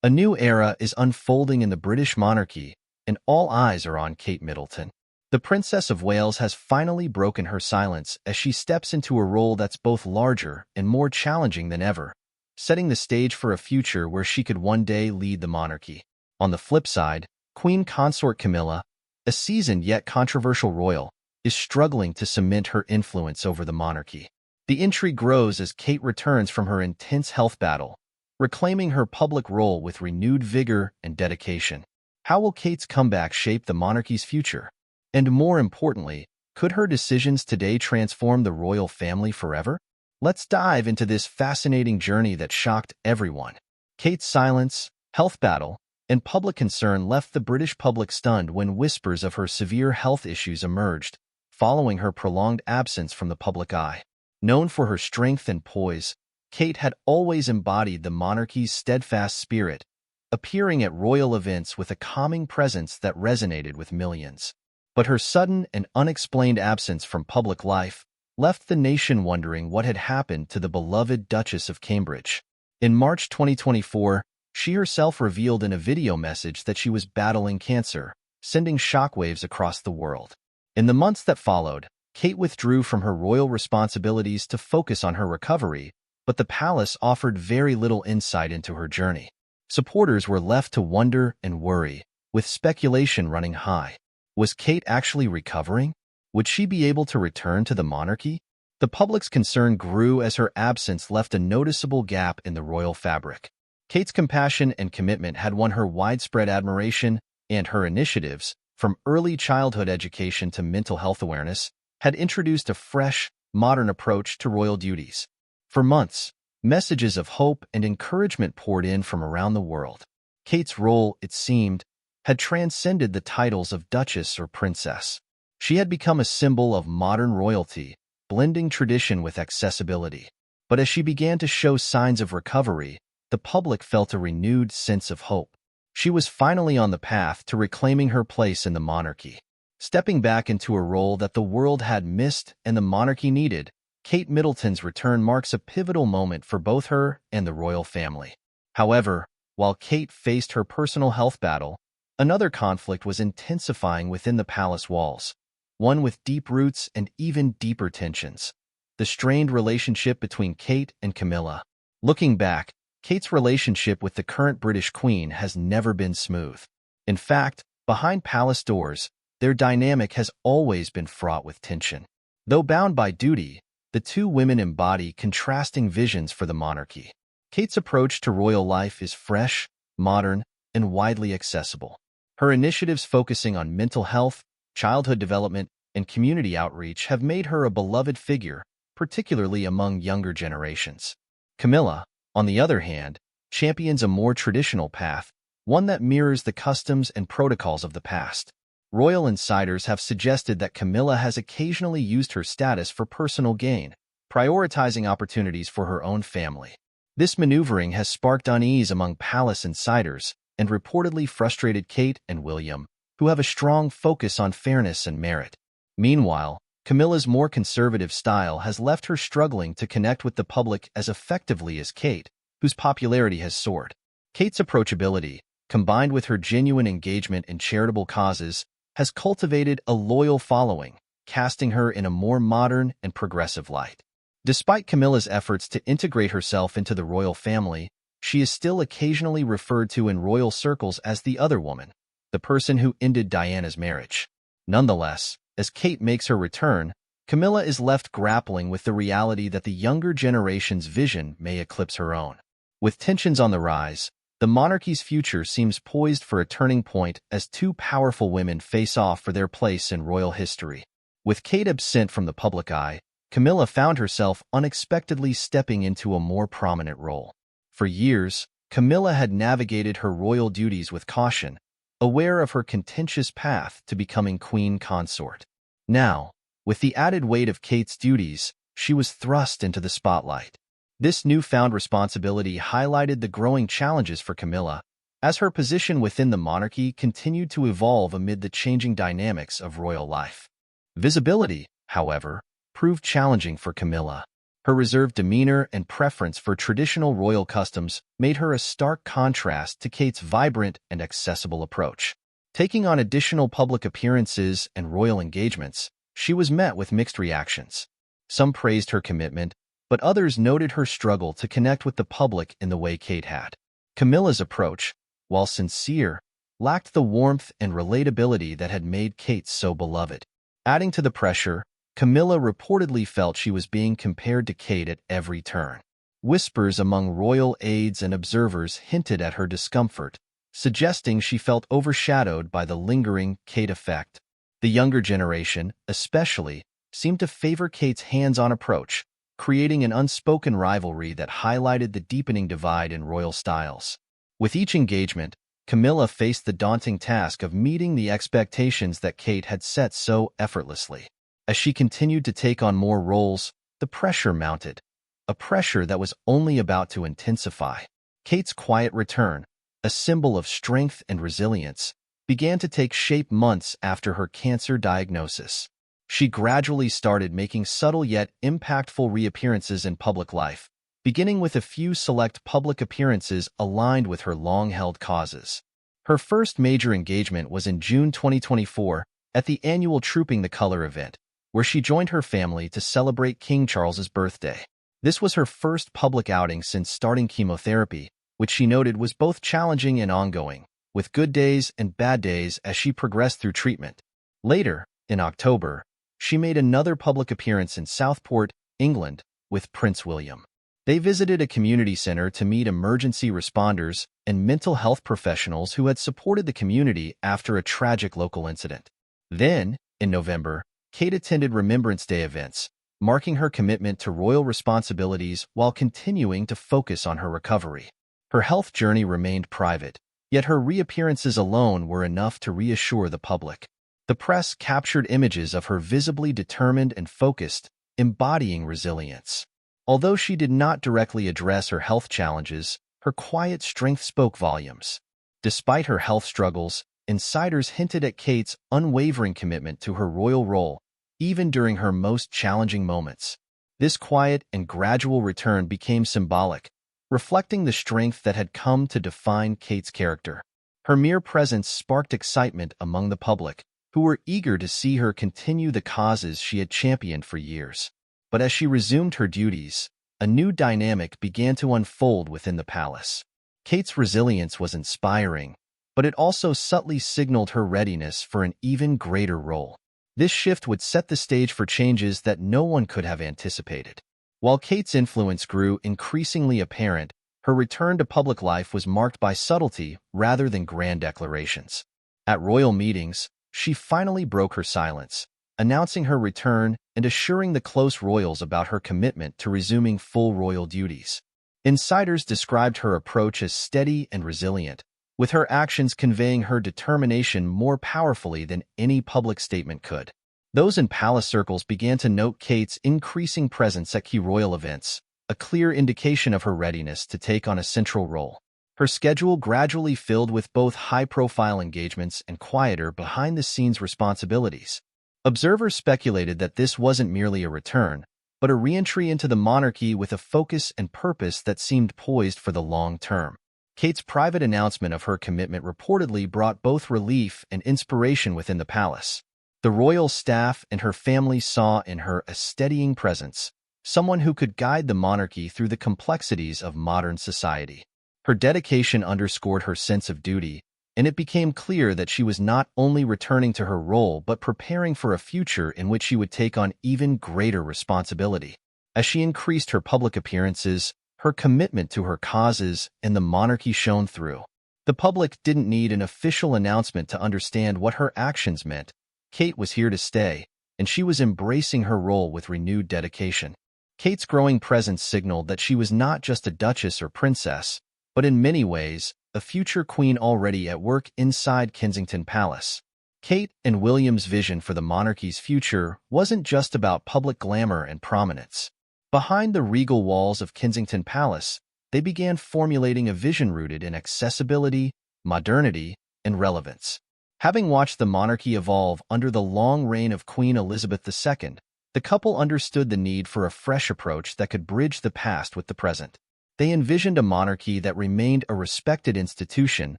A new era is unfolding in the British monarchy, and all eyes are on Kate Middleton. The Princess of Wales has finally broken her silence as she steps into a role that's both larger and more challenging than ever, setting the stage for a future where she could one day lead the monarchy. On the flip side, Queen Consort Camilla, a seasoned yet controversial royal, is struggling to cement her influence over the monarchy. The intrigue grows as Kate returns from her intense health battle, reclaiming her public role with renewed vigor and dedication. How will Kate's comeback shape the monarchy's future? And more importantly, could her decisions today transform the royal family forever? Let's dive into this fascinating journey that shocked everyone. Kate's silence, health battle, and public concern left the British public stunned when whispers of her severe health issues emerged, following her prolonged absence from the public eye. Known for her strength and poise, Kate had always embodied the monarchy's steadfast spirit, appearing at royal events with a calming presence that resonated with millions. But her sudden and unexplained absence from public life left the nation wondering what had happened to the beloved Duchess of Cambridge. In March 2024, she herself revealed in a video message that she was battling cancer, sending shockwaves across the world. In the months that followed, Kate withdrew from her royal responsibilities to focus on her recovery, but the palace offered very little insight into her journey. Supporters were left to wonder and worry, with speculation running high. Was Kate actually recovering? Would she be able to return to the monarchy? The public's concern grew as her absence left a noticeable gap in the royal fabric. Kate's compassion and commitment had won her widespread admiration, and her initiatives, from early childhood education to mental health awareness, had introduced a fresh, modern approach to royal duties. For months, messages of hope and encouragement poured in from around the world. Kate's role, it seemed, had transcended the titles of Duchess or Princess. She had become a symbol of modern royalty, blending tradition with accessibility. But as she began to show signs of recovery, the public felt a renewed sense of hope. She was finally on the path to reclaiming her place in the monarchy. Stepping back into a role that the world had missed and the monarchy needed, Kate Middleton's return marks a pivotal moment for both her and the royal family. However, while Kate faced her personal health battle, another conflict was intensifying within the palace walls, one with deep roots and even deeper tensions: the strained relationship between Kate and Camilla. Looking back, Kate's relationship with the current British Queen has never been smooth. In fact, behind palace doors, their dynamic has always been fraught with tension. Though bound by duty, the two women embody contrasting visions for the monarchy. Kate's approach to royal life is fresh, modern, and widely accessible. Her initiatives focusing on mental health, childhood development, and community outreach have made her a beloved figure, particularly among younger generations. Camilla, on the other hand, champions a more traditional path, one that mirrors the customs and protocols of the past. Royal insiders have suggested that Camilla has occasionally used her status for personal gain, prioritizing opportunities for her own family. This maneuvering has sparked unease among palace insiders and reportedly frustrated Kate and William, who have a strong focus on fairness and merit. Meanwhile, Camilla's more conservative style has left her struggling to connect with the public as effectively as Kate, whose popularity has soared. Kate's approachability, combined with her genuine engagement in charitable causes, has cultivated a loyal following, casting her in a more modern and progressive light. Despite Camilla's efforts to integrate herself into the royal family, she is still occasionally referred to in royal circles as the other woman, the person who ended Diana's marriage. Nonetheless, as Kate makes her return, Camilla is left grappling with the reality that the younger generation's vision may eclipse her own. With tensions on the rise, the monarchy's future seems poised for a turning point as two powerful women face off for their place in royal history. With Kate absent from the public eye, Camilla found herself unexpectedly stepping into a more prominent role. For years, Camilla had navigated her royal duties with caution, aware of her contentious path to becoming queen consort. Now, with the added weight of Kate's duties, she was thrust into the spotlight. This newfound responsibility highlighted the growing challenges for Camilla, as her position within the monarchy continued to evolve amid the changing dynamics of royal life. Visibility, however, proved challenging for Camilla. Her reserved demeanor and preference for traditional royal customs made her a stark contrast to Kate's vibrant and accessible approach. Taking on additional public appearances and royal engagements, she was met with mixed reactions. Some praised her commitment, but others noted her struggle to connect with the public in the way Kate had. Camilla's approach, while sincere, lacked the warmth and relatability that had made Kate so beloved. Adding to the pressure, Camilla reportedly felt she was being compared to Kate at every turn. Whispers among royal aides and observers hinted at her discomfort, suggesting she felt overshadowed by the lingering Kate effect. The younger generation, especially, seemed to favor Kate's hands-on approach, creating an unspoken rivalry that highlighted the deepening divide in royal styles. With each engagement, Camilla faced the daunting task of meeting the expectations that Kate had set so effortlessly. As she continued to take on more roles, the pressure mounted, a pressure that was only about to intensify. Kate's quiet return, a symbol of strength and resilience, began to take shape months after her cancer diagnosis. She gradually started making subtle yet impactful reappearances in public life, beginning with a few select public appearances aligned with her long-held causes. Her first major engagement was in June 2024 at the annual Trooping the Color event, where she joined her family to celebrate King Charles's birthday. This was her first public outing since starting chemotherapy, which she noted was both challenging and ongoing, with good days and bad days as she progressed through treatment. Later, in October, she made another public appearance in Southport, England, with Prince William. They visited a community center to meet emergency responders and mental health professionals who had supported the community after a tragic local incident. Then, in November, Kate attended Remembrance Day events, marking her commitment to royal responsibilities while continuing to focus on her recovery. Her health journey remained private, yet her reappearances alone were enough to reassure the public. The press captured images of her visibly determined and focused, embodying resilience. Although she did not directly address her health challenges, her quiet strength spoke volumes. Despite her health struggles, insiders hinted at Kate's unwavering commitment to her royal role, even during her most challenging moments. This quiet and gradual return became symbolic, reflecting the strength that had come to define Kate's character. Her mere presence sparked excitement among the public, who were eager to see her continue the causes she had championed for years. But as she resumed her duties, a new dynamic began to unfold within the palace. Kate's resilience was inspiring, but it also subtly signaled her readiness for an even greater role. This shift would set the stage for changes that no one could have anticipated. While Kate's influence grew increasingly apparent, her return to public life was marked by subtlety rather than grand declarations. At royal meetings, she finally broke her silence, announcing her return and assuring the close royals about her commitment to resuming full royal duties. Insiders described her approach as steady and resilient, with her actions conveying her determination more powerfully than any public statement could. Those in palace circles began to note Kate's increasing presence at key royal events, a clear indication of her readiness to take on a central role. Her schedule gradually filled with both high-profile engagements and quieter behind-the-scenes responsibilities. Observers speculated that this wasn't merely a return, but a re-entry into the monarchy with a focus and purpose that seemed poised for the long term. Kate's private announcement of her commitment reportedly brought both relief and inspiration within the palace. The royal staff and her family saw in her a steadying presence, someone who could guide the monarchy through the complexities of modern society. Her dedication underscored her sense of duty, and it became clear that she was not only returning to her role but preparing for a future in which she would take on even greater responsibility. As she increased her public appearances, her commitment to her causes and the monarchy shone through. The public didn't need an official announcement to understand what her actions meant. Kate was here to stay, and she was embracing her role with renewed dedication. Kate's growing presence signaled that she was not just a duchess or princess, but in many ways, a future queen already at work inside Kensington Palace. Kate and William's vision for the monarchy's future wasn't just about public glamour and prominence. Behind the regal walls of Kensington Palace, they began formulating a vision rooted in accessibility, modernity, and relevance. Having watched the monarchy evolve under the long reign of Queen Elizabeth II, The couple understood the need for a fresh approach that could bridge the past with the present. They envisioned a monarchy that remained a respected institution,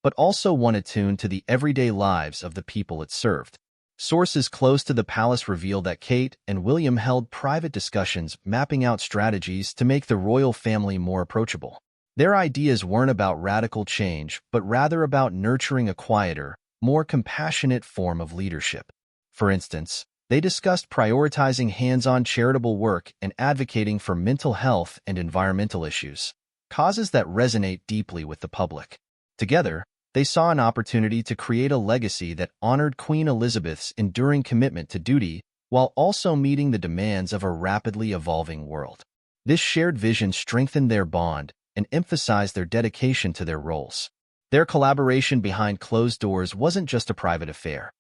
but also one attuned to the everyday lives of the people it served. Sources close to the palace reveal that Kate and William held private discussions mapping out strategies to make the royal family more approachable. Their ideas weren't about radical change, but rather about nurturing a quieter, more compassionate form of leadership. For instance, they discussed prioritizing hands-on charitable work and advocating for mental health and environmental issues, causes that resonate deeply with the public. Together, they saw an opportunity to create a legacy that honored Queen Elizabeth's enduring commitment to duty while also meeting the demands of a rapidly evolving world. This shared vision strengthened their bond and emphasized their dedication to their roles. Their collaboration behind closed doors wasn't just a private affair.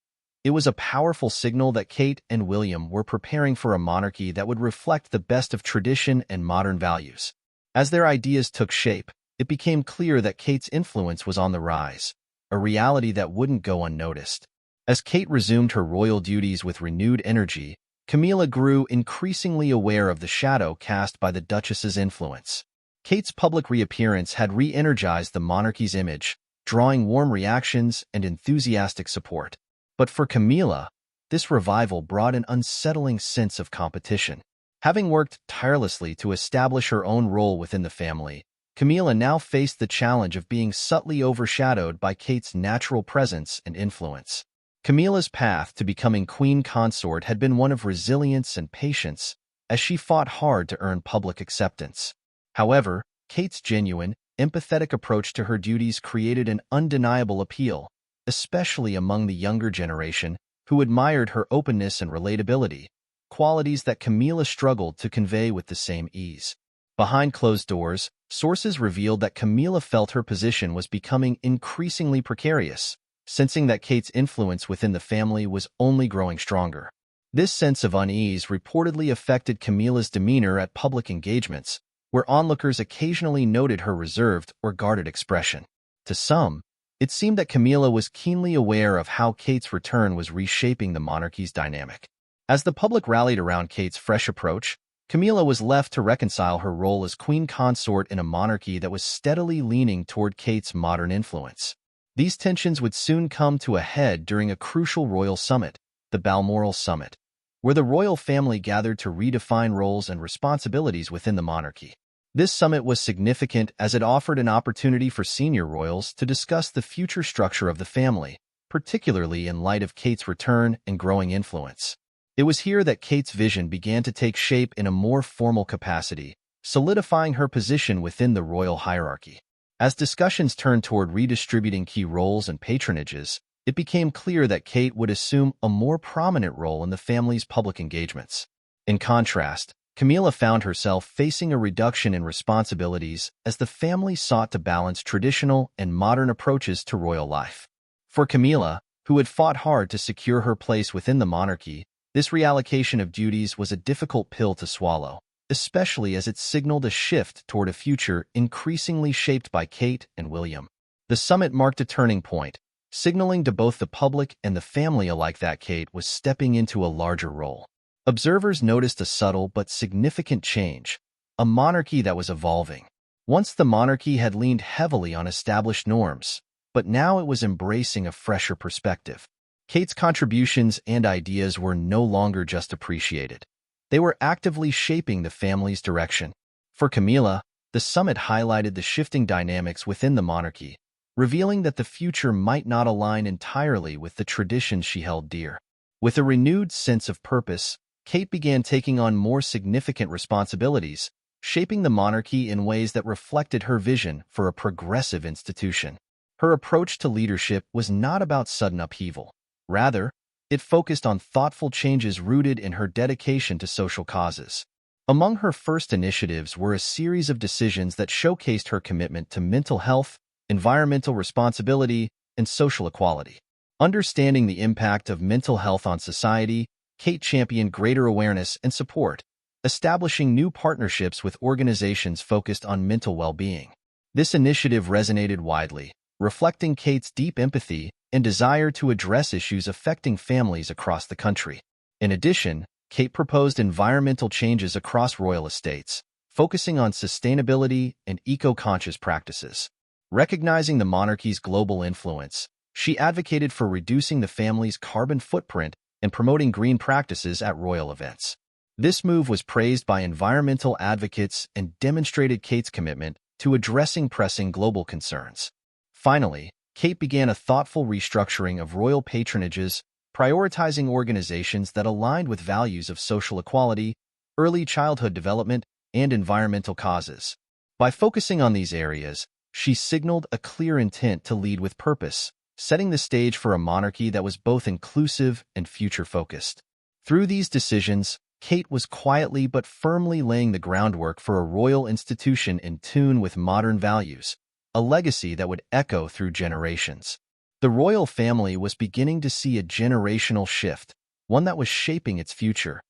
It was a powerful signal that Kate and William were preparing for a monarchy that would reflect the best of tradition and modern values. As their ideas took shape, it became clear that Kate's influence was on the rise, a reality that wouldn't go unnoticed. As Kate resumed her royal duties with renewed energy, Camilla grew increasingly aware of the shadow cast by the Duchess's influence. Kate's public reappearance had re-energized the monarchy's image, drawing warm reactions and enthusiastic support. But for Camilla, this revival brought an unsettling sense of competition. Having worked tirelessly to establish her own role within the family, Camilla now faced the challenge of being subtly overshadowed by Kate's natural presence and influence. Camilla's path to becoming queen consort had been one of resilience and patience, as she fought hard to earn public acceptance. However, Kate's genuine, empathetic approach to her duties created an undeniable appeal, especially among the younger generation, who admired her openness and relatability, qualities that Camilla struggled to convey with the same ease. Behind closed doors, sources revealed that Camilla felt her position was becoming increasingly precarious, sensing that Kate's influence within the family was only growing stronger. This sense of unease reportedly affected Camilla's demeanor at public engagements, where onlookers occasionally noted her reserved or guarded expression. To some, it seemed that Camilla was keenly aware of how Kate's return was reshaping the monarchy's dynamic. As the public rallied around Kate's fresh approach, Camilla was left to reconcile her role as queen consort in a monarchy that was steadily leaning toward Kate's modern influence. These tensions would soon come to a head during a crucial royal summit, the Balmoral Summit, where the royal family gathered to redefine roles and responsibilities within the monarchy. This summit was significant as it offered an opportunity for senior royals to discuss the future structure of the family, particularly in light of Kate's return and growing influence. It was here that Kate's vision began to take shape in a more formal capacity, solidifying her position within the royal hierarchy. As discussions turned toward redistributing key roles and patronages, it became clear that Kate would assume a more prominent role in the family's public engagements. In contrast, Camilla found herself facing a reduction in responsibilities as the family sought to balance traditional and modern approaches to royal life. For Camilla, who had fought hard to secure her place within the monarchy, this reallocation of duties was a difficult pill to swallow, especially as it signaled a shift toward a future increasingly shaped by Kate and William. The summit marked a turning point, signaling to both the public and the family alike that Kate was stepping into a larger role. Observers noticed a subtle but significant change, a monarchy that was evolving. Once the monarchy had leaned heavily on established norms, but now it was embracing a fresher perspective. Kate's contributions and ideas were no longer just appreciated. They were actively shaping the family's direction. For Camilla, the summit highlighted the shifting dynamics within the monarchy, revealing that the future might not align entirely with the traditions she held dear. With a renewed sense of purpose, Kate began taking on more significant responsibilities, shaping the monarchy in ways that reflected her vision for a progressive institution. Her approach to leadership was not about sudden upheaval. Rather, it focused on thoughtful changes rooted in her dedication to social causes. Among her first initiatives were a series of decisions that showcased her commitment to mental health, environmental responsibility, and social equality. Understanding the impact of mental health on society, Kate championed greater awareness and support, establishing new partnerships with organizations focused on mental well-being. This initiative resonated widely, reflecting Kate's deep empathy and desire to address issues affecting families across the country. In addition, Kate proposed environmental changes across royal estates, focusing on sustainability and eco-conscious practices. Recognizing the monarchy's global influence, she advocated for reducing the family's carbon footprint and promoting green practices at royal events. This move was praised by environmental advocates and demonstrated Kate's commitment to addressing pressing global concerns. Finally, Kate began a thoughtful restructuring of royal patronages, prioritizing organizations that aligned with values of social equality, early childhood development, and environmental causes. By focusing on these areas, she signaled a clear intent to lead with purpose, setting the stage for a monarchy that was both inclusive and future-focused. Through these decisions, Kate was quietly but firmly laying the groundwork for a royal institution in tune with modern values, a legacy that would echo through generations. The royal family was beginning to see a generational shift, one that was shaping its future,